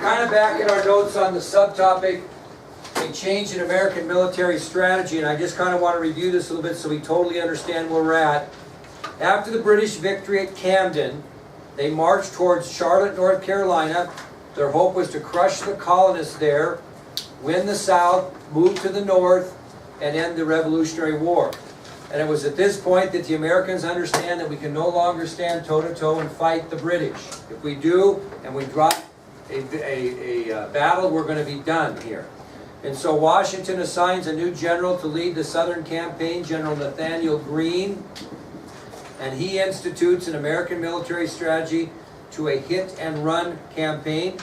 we're kind of back in our notes on the subtopic, a change in American military strategy, and I just kind of want to review this a little bit so we totally understand where we're at. After the British victory at Camden, they marched towards Charlotte, North Carolina. Their hope was to crush the colonists there, win the South, move to the North, and end the Revolutionary War. And it was at this point that the Americans understand that we can no longer stand toe-to-toe and fight the British. If we do, and we drop a battle, we're going to be done here. And so Washington assigns a new general to lead the Southern campaign, General Nathaniel Greene, and he institutes an American military strategy to a hit-and-run campaign.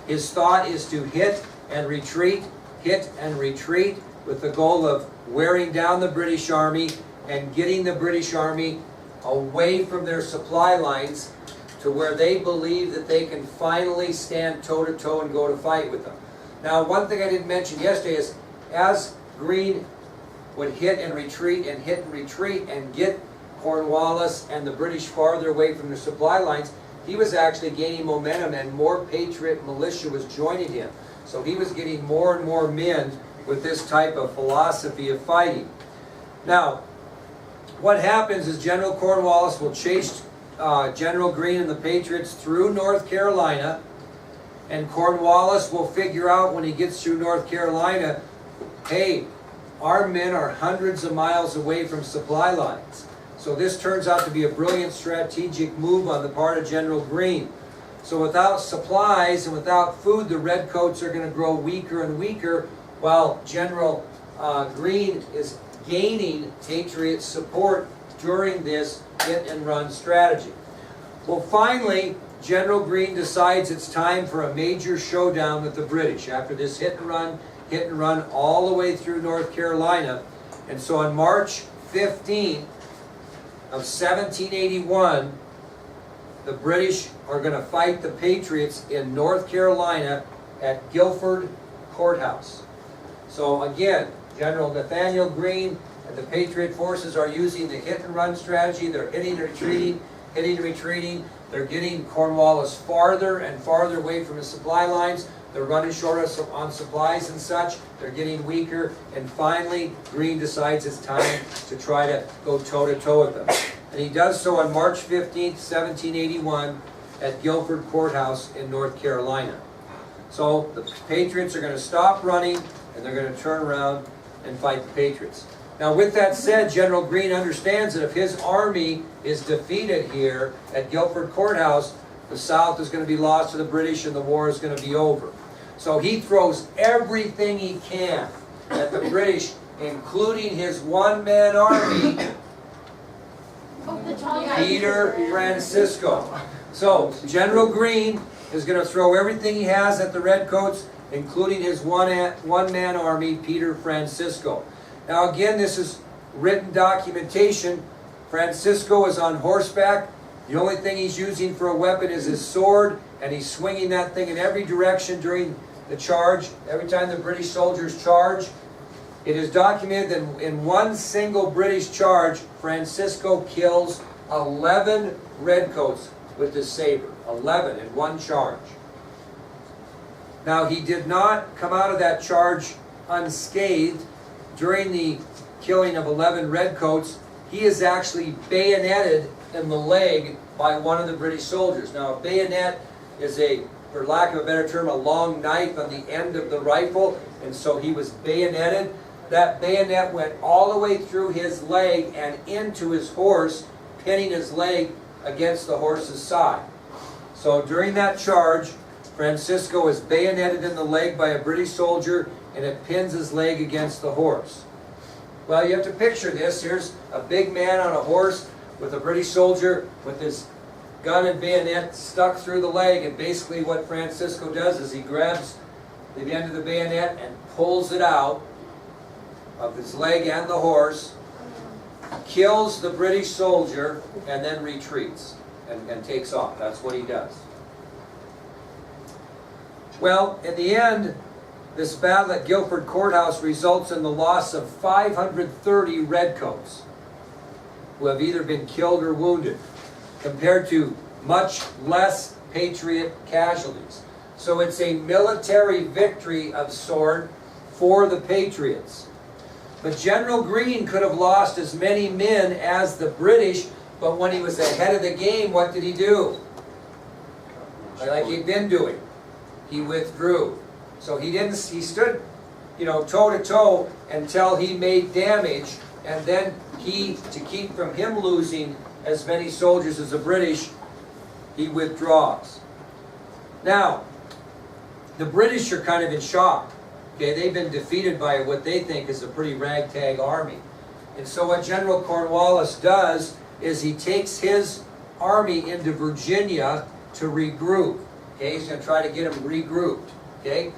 His thought is to hit and retreat, with the goal of wearing down the British Army and getting the British Army away from their supply lines to where they believe that they can finally stand toe-to-toe and go to fight with them. Now, one thing I didn't mention yesterday is, as Greene would hit and retreat and get Cornwallis and the British farther away from their supply lines, he was actually gaining momentum and more Patriot militia was joining him. So he was getting more and more men with this type of philosophy of fighting. Now, what happens is General Cornwallis will chase General Greene and the Patriots through North Carolina, and Cornwallis will figure out when he gets through North Carolina, hey, our men are hundreds of miles away from supply lines. So this turns out to be a brilliant strategic move on the part of General Greene. So without supplies and without food, the Redcoats are going to grow weaker and weaker, while General Greene is gaining Patriot support during this hit-and-run strategy. Well, finally, General Greene decides it's time for a major showdown with the British after this hit-and-run all the way through North Carolina. And so on March 15th of 1781, the British are going to fight the Patriots in North Carolina at Guilford Courthouse. So again, General Nathaniel Greene and the Patriot forces are using the hit-and-run strategy. They're hitting and retreating. They're getting Cornwallis farther and farther away from his supply lines. They're running short on supplies and such. They're getting weaker. And finally, Greene decides it's time to try to go toe-to-toe with them. And he does so on March 15th, 1781 at Guilford Courthouse in North Carolina. So the Patriots are going to stop running and they're going to turn around and fight the Patriots. Now, with that said, General Greene understands that if his army is defeated here at Guilford Courthouse, the South is going to be lost to the British and the war is going to be over. So he throws everything he can at the British, including his one-man army, Peter Francisco. So General Greene is going to throw everything he has at the Redcoats, including his one-man army, Peter Francisco. Now again, this is written documentation. Francisco is on horseback. The only thing he's using for a weapon is his sword, and he's swinging that thing in every direction during the charge. Every time the British soldiers charge, it is documented that in one single British charge, Francisco kills 11 Redcoats with his saber. 11 in one charge. Now, he did not come out of that charge unscathed. During the killing of 11 Redcoats, he is actually bayoneted in the leg by one of the British soldiers. Now, a bayonet is for lack of a better term, a long knife on the end of the rifle, and so he was bayoneted. That bayonet went all the way through his leg and into his horse, pinning his leg against the horse's side. So during that charge, Francisco is bayoneted in the leg by a British soldier, and it pins his leg against the horse. Well, you have to picture this. Here's a big man on a horse with a British soldier with his gun and bayonet stuck through the leg, and basically what Francisco does is he grabs the end of the bayonet and pulls it out of his leg and the horse, kills the British soldier, and then retreats and takes off. That's what he does. Well, in the end, this battle at Guilford Courthouse results in the loss of 530 Redcoats who have either been killed or wounded, compared to much less Patriot casualties. So it's a military victory of sort for the Patriots. But General Greene could have lost as many men as the British, but when he was ahead of the game, what did he do? Like he'd been doing. He withdrew. So he stood, toe to toe until he made damage, and then to keep from him losing as many soldiers as the British, he withdraws. Now, the British are kind of in shock. Okay, they've been defeated by what they think is a pretty ragtag army. And so what General Cornwallis does is he takes his army into Virginia to regroup. Okay, he's going to try to get them regrouped. Okay,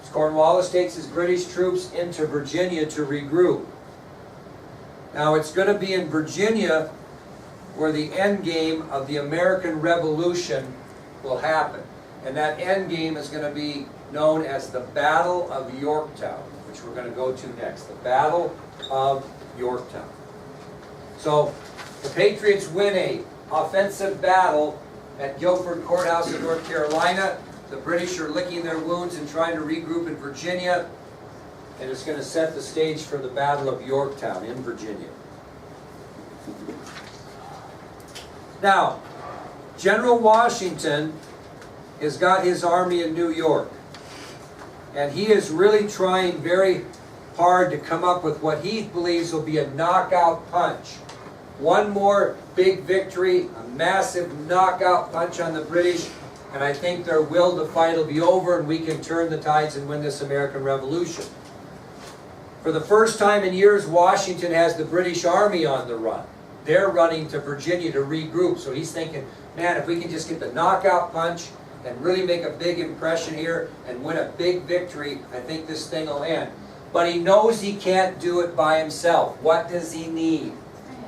so Cornwallis takes his British troops into Virginia to regroup. Now it's going to be in Virginia where the end game of the American Revolution will happen. And that end game is going to be known as the Battle of Yorktown, which we're going to go to next. The Battle of Yorktown. So the Patriots win an offensive battle at Guilford Courthouse in North Carolina. The British are licking their wounds and trying to regroup in Virginia. And it's going to set the stage for the Battle of Yorktown in Virginia. Now, General Washington has got his army in New York. And he is really trying very hard to come up with what he believes will be a knockout punch. One more big victory, a massive knockout punch on the British, and I think their will to fight will be over and we can turn the tides and win this American Revolution. For the first time in years, Washington has the British Army on the run. They're running to Virginia to regroup, so he's thinking, man, if we can just get the knockout punch and really make a big impression here and win a big victory, I think this thing will end. But he knows he can't do it by himself. What does he need? France.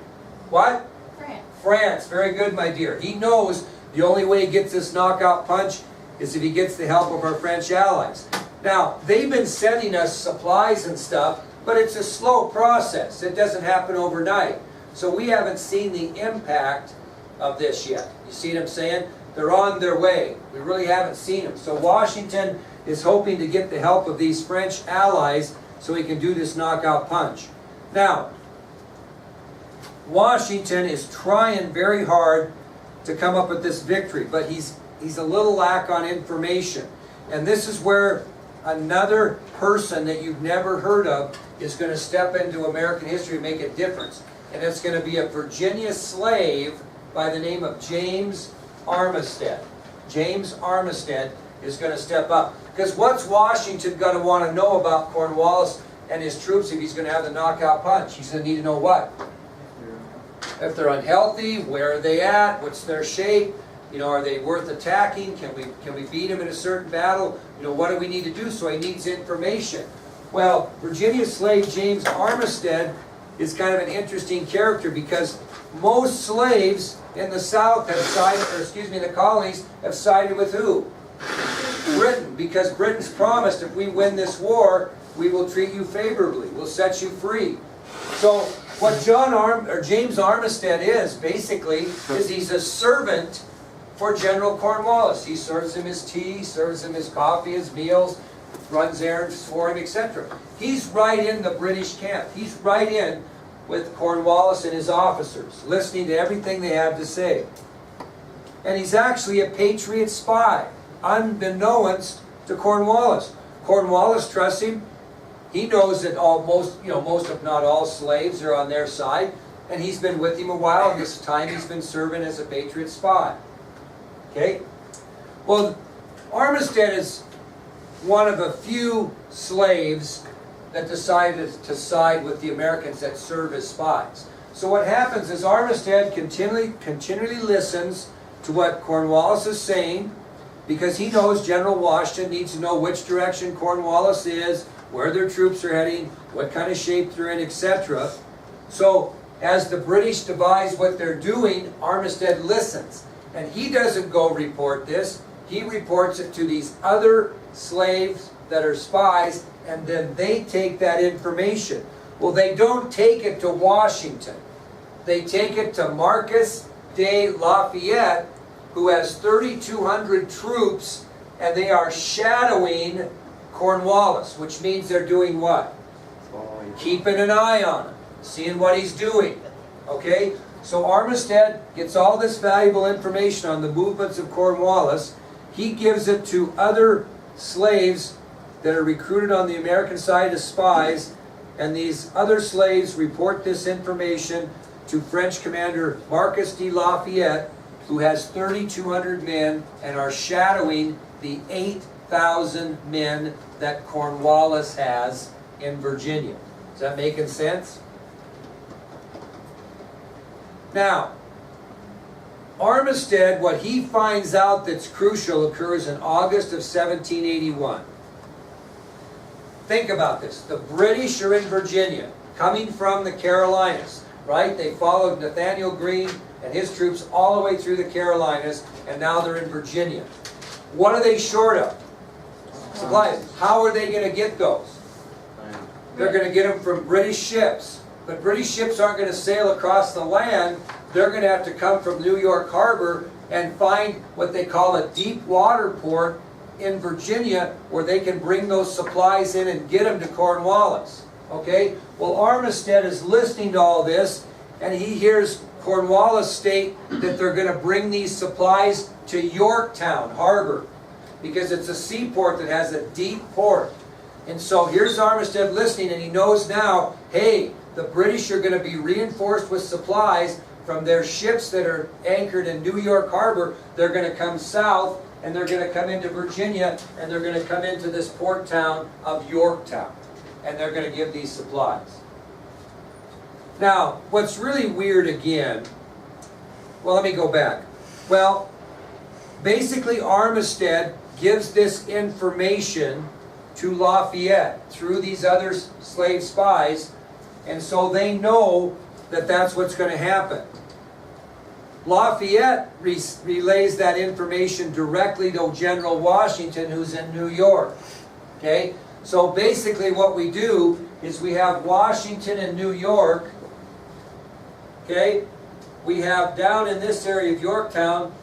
What? France. France. Very good, my dear. He knows the only way he gets this knockout punch is if he gets the help of our French allies. Now, they've been sending us supplies and stuff, but it's a slow process. It doesn't happen overnight. So we haven't seen the impact of this yet. You see what I'm saying? They're on their way. We really haven't seen them. So Washington is hoping to get the help of these French allies so he can do this knockout punch. Now, Washington is trying very hard to come up with this victory, but he's a little lack on information. And this is where another person that you've never heard of is going to step into American history and make a difference. And it's going to be a Virginia slave by the name of James Armistead. James Armistead is going to step up. Because what's Washington going to want to know about Cornwallis and his troops if he's going to have the knockout punch? He's going to need to know what? If they're unhealthy, where are they at? What's their shape? Are they worth attacking? Can we beat them in a certain battle? What do we need to do? So he needs information. Well, Virginia slave James Armistead is kind of an interesting character because most slaves in the South have sided, in the colonies have sided with who? Britain, because Britain's promised if we win this war, we will treat you favorably. We'll set you free. So what James Armistead is basically is he's a servant for General Cornwallis. He serves him his tea, serves him his coffee, his meals, runs errands for him, etc. He's right in the British camp. He's right in with Cornwallis and his officers, listening to everything they have to say. And he's actually a Patriot spy, unbeknownst to Cornwallis. Cornwallis trusts him. He knows that most if not all slaves are on their side, and he's been with him a while, and this time he's been serving as a Patriot spy. Okay? Well, Armistead is one of a few slaves that decided to side with the Americans that serve as spies. So what happens is Armistead continually listens to what Cornwallis is saying because he knows General Washington needs to know which direction Cornwallis is, where their troops are heading, what kind of shape they're in, etc. So as the British devise what they're doing, Armistead listens. And he doesn't go report this. He reports it to these other slaves that are spies, and then they take that information. Well, they don't take it to Washington. They take it to Marquis de Lafayette, who has 3,200 troops and they are shadowing Cornwallis, which means they're doing what? Keeping an eye on him, seeing what he's doing. Okay? So Armistead gets all this valuable information on the movements of Cornwallis. He gives it to other slaves that are recruited on the American side as spies, and these other slaves report this information to French commander Marcus de Lafayette, who has 3,200 men and are shadowing the 8,000 men that Cornwallis has in Virginia. Is that making sense? Now, Armistead, what he finds out that's crucial occurs in August of 1781. Think about this. The British are in Virginia, coming from the Carolinas, right? They followed Nathaniel Greene and his troops all the way through the Carolinas, and now they're in Virginia. What are they short of? Supplies. How are they going to get those? They're going to get them from British ships. But British ships aren't going to sail across the land. They're going to have to come from New York Harbor and find what they call a deep water port in Virginia where they can bring those supplies in and get them to Cornwallis. Okay? Well, Armistead is listening to all this, and he hears Cornwallis state that they're going to bring these supplies to Yorktown Harbor because it's a seaport that has a deep port. And so here's Armistead listening, and he knows now, hey, the British are going to be reinforced with supplies from their ships that are anchored in New York Harbor. They're going to come south, and they're going to come into Virginia, and they're going to come into this port town of Yorktown, and they're going to give these supplies. Now, what's really weird again, well, let me go back. Well, basically Armistead gives this information to Lafayette through these other slave spies, and so they know that that's what's going to happen. Lafayette relays that information directly to General Washington, who's in New York. Okay? So basically what we do is we have Washington in New York. Okay? We have down in this area of Yorktown,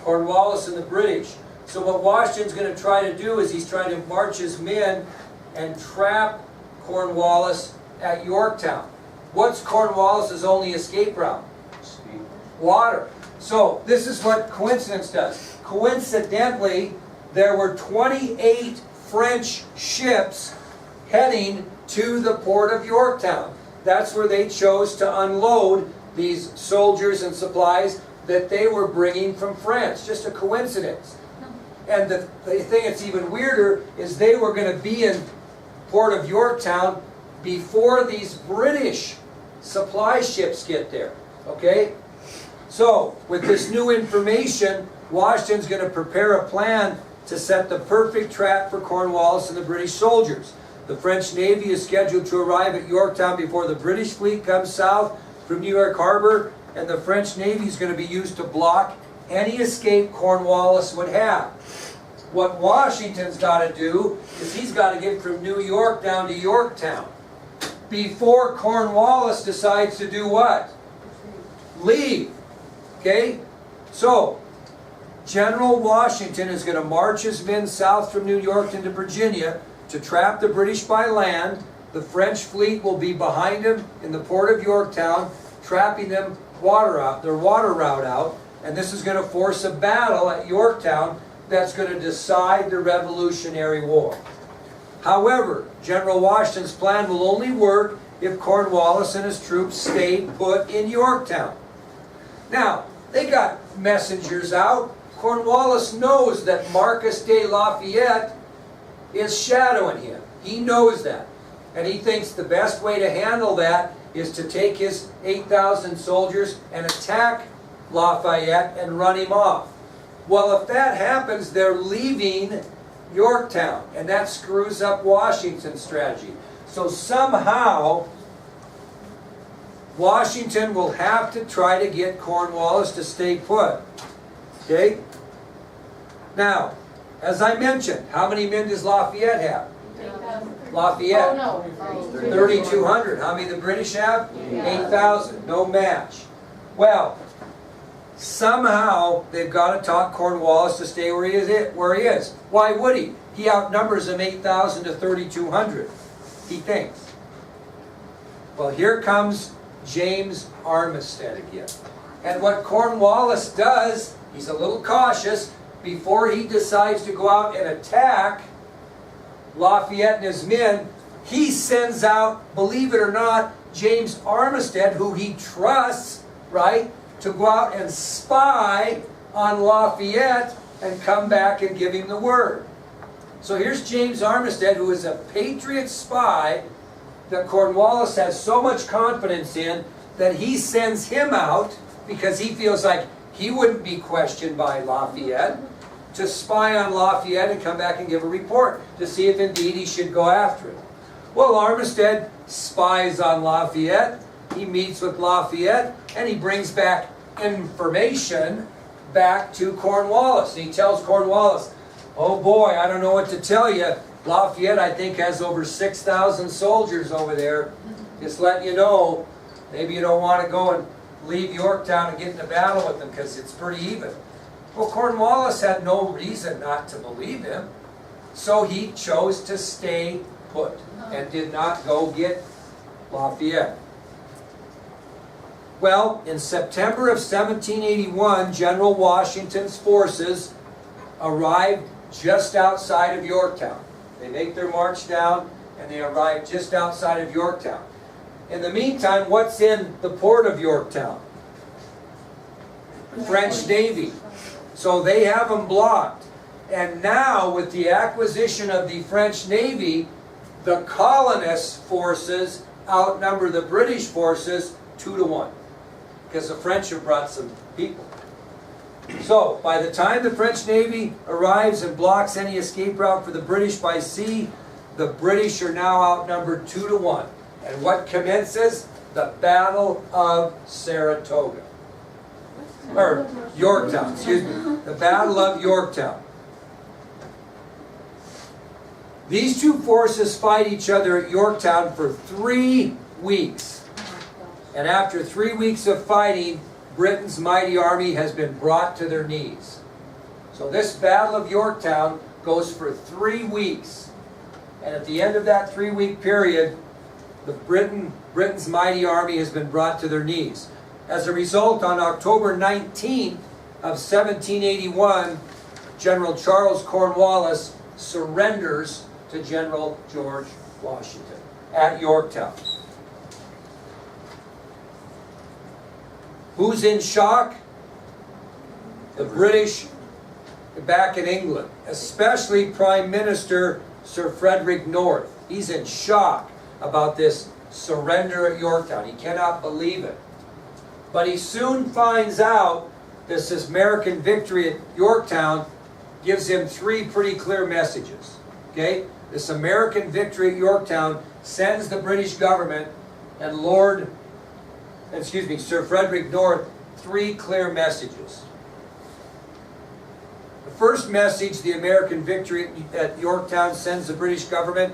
Cornwallis and the British. So what Washington's going to try to do is he's trying to march his men and trap Cornwallis at Yorktown. What's Cornwallis's only escape route? Water. So this is what coincidence does. Coincidentally, there were 28 French ships heading to the port of Yorktown. That's where they chose to unload these soldiers and supplies that they were bringing from France. Just a coincidence. And the thing that's even weirder is they were going to be in port of Yorktown before these British supply ships get there. Okay? So, with this new information, Washington's going to prepare a plan to set the perfect trap for Cornwallis and the British soldiers. The French Navy is scheduled to arrive at Yorktown before the British fleet comes south from New York Harbor, and the French Navy is going to be used to block any escape Cornwallis would have. What Washington's got to do is he's got to get from New York down to Yorktown before Cornwallis decides to do what? Leave. Okay? So, General Washington is going to march his men south from New York into Virginia to trap the British by land. The French fleet will be behind him in the port of Yorktown, trapping them their water route out, and this is going to force a battle at Yorktown that's going to decide the Revolutionary War. However, General Washington's plan will only work if Cornwallis and his troops stay put in Yorktown. Now, they got messengers out. Cornwallis knows that Marcus de Lafayette is shadowing him. He knows that. And he thinks the best way to handle that is to take his 8,000 soldiers and attack Lafayette and run him off. Well, if that happens, they're leaving Yorktown, and that screws up Washington's strategy. So somehow, Washington will have to try to get Cornwallis to stay put. Okay? Now, as I mentioned, how many men does Lafayette have? 8,000. Lafayette. Oh, no. 3,200. How many the British have? 8,000. No match. Well, somehow they've got to talk Cornwallis to stay where he is. Why would he? He outnumbers them 8,000 to 3,200, he thinks. Well, here comes James Armistead again. And what Cornwallis does, he's a little cautious, before he decides to go out and attack Lafayette and his men, he sends out, believe it or not, James Armistead, who he trusts, right, to go out and spy on Lafayette and come back and give him the word. So here's James Armistead, who is a Patriot spy that Cornwallis has so much confidence in that he sends him out because he feels like he wouldn't be questioned by Lafayette, to spy on Lafayette and come back and give a report to see if indeed he should go after it. Well, Armistead spies on Lafayette, he meets with Lafayette, and he brings back information back to Cornwallis. And he tells Cornwallis, oh boy, I don't know what to tell you. Lafayette, I think, has over 6,000 soldiers over there. Just letting you know, maybe you don't want to go and leave Yorktown and get in a battle with them because it's pretty even. Well, Cornwallis had no reason not to believe him, so he chose to stay put and did not go get Lafayette. Well, in September of 1781, General Washington's forces arrived just outside of Yorktown. They make their march down and they arrive just outside of Yorktown. In the meantime, what's in the port of Yorktown? French Navy. So they have them blocked. And now, with the acquisition of the French Navy, the colonist forces outnumber the British forces 2-1. Because the French have brought some people. So, by the time the French Navy arrives and blocks any escape route for the British by sea, the British are now outnumbered 2-1. And what commences? The Battle of Saratoga. Or Yorktown, excuse me. The Battle of Yorktown. These two forces fight each other at Yorktown for 3 weeks. And after 3 weeks of fighting, Britain's mighty army has been brought to their knees. So this Battle of Yorktown goes for 3 weeks. And at the end of that 3-week period, Britain's mighty army has been brought to their knees. As a result, on October 19th of 1781, General Charles Cornwallis surrenders to General George Washington at Yorktown. Who's in shock? The British back in England, especially Prime Minister Sir Frederick North. He's in shock about this surrender at Yorktown. He cannot believe it. But he soon finds out this American victory at Yorktown gives him 3 pretty clear messages. Okay? This American victory at Yorktown sends the British government and Sir Frederick North 3 clear messages. The first message the American victory at Yorktown sends the British government,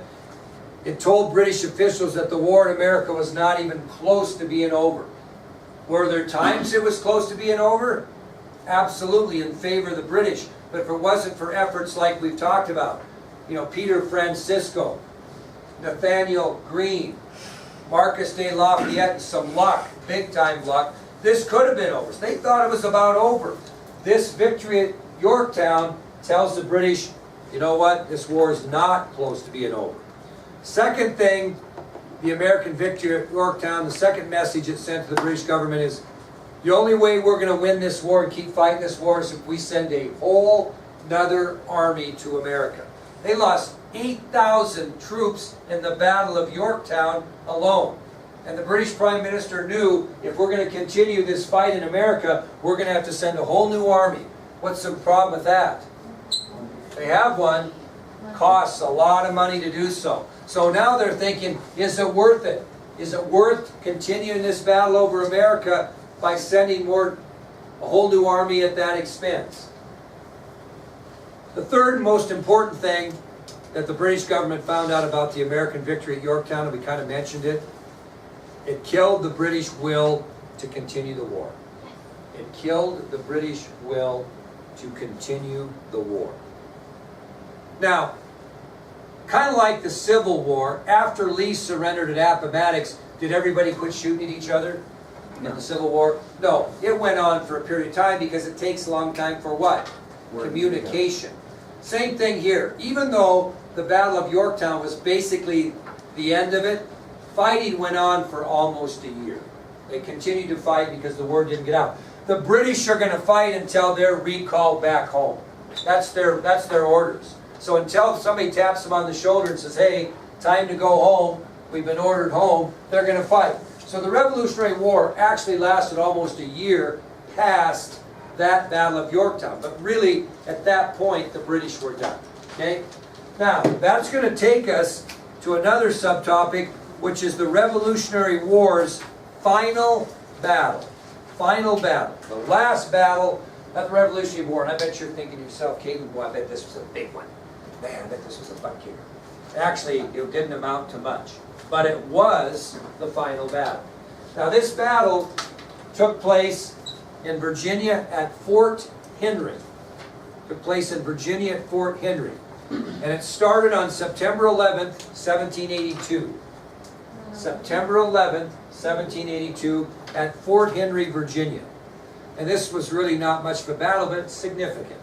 it told British officials that the war in America was not even close to being over. Were there times it was close to being over? Absolutely, in favor of the British. But if it wasn't for efforts like we've talked about, Peter Francisco, Nathaniel Greene, Marcus de Lafayette, and some luck, big time luck, this could have been over. So they thought it was about over. This victory at Yorktown tells the British, you know what, this war is not close to being over. Second thing, the American victory at Yorktown, the second message it sent to the British government is, the only way we're going to win this war and keep fighting this war is if we send a whole nother army to America. They lost 8,000 troops in the Battle of Yorktown alone. And the British Prime Minister knew if we're going to continue this fight in America, we're going to have to send a whole new army. What's the problem with that? They have one. Costs a lot of money to do so. So now they're thinking, is it worth it? Is it worth continuing this battle over America by sending a whole new army at that expense? The third most important thing that the British government found out about the American victory at Yorktown, and we kind of mentioned it, it killed the British will to continue the war. It killed the British will to continue the war. Now, kind of like the Civil War, after Lee surrendered at Appomattox, did everybody quit shooting at each other in the Civil War? No, it went on for a period of time because it takes a long time for what? Communication. Same thing here. Even though the Battle of Yorktown was basically the end of it, fighting went on for almost a year. They continued to fight because the word didn't get out. The British are going to fight until they're recalled back home. That's their orders. So until somebody taps them on the shoulder and says, hey, time to go home, we've been ordered home, they're going to fight. So the Revolutionary War actually lasted almost a year past that Battle of Yorktown. But really, at that point, the British were done. Okay? Now, that's going to take us to another subtopic, which is the Revolutionary War's final battle. Final battle. The last battle of the Revolutionary War. And I bet you're thinking to yourself, Caleb, boy, I bet this was a big one. Man, I bet this was a butt kicker. Actually, it didn't amount to much. But it was the final battle. Now, this battle took place in Virginia at Fort Henry. Took place in Virginia at Fort Henry. And it started on September 11th, 1782. September 11th, 1782 at Fort Henry, Virginia. And this was really not much of a battle, but it's significant.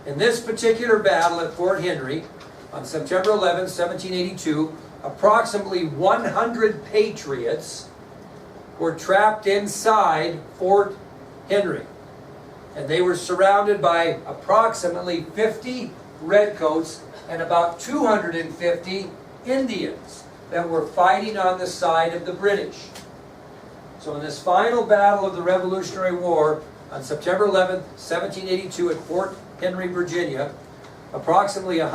In this particular battle at Fort Henry, on September 11th, 1782, approximately 100 patriots were trapped inside Fort Henry. And they were surrounded by approximately 50 redcoats and about 250 Indians that were fighting on the side of the British. So in this final battle of the Revolutionary War, on September 11th, 1782 at Fort Henry, Virginia, approximately 100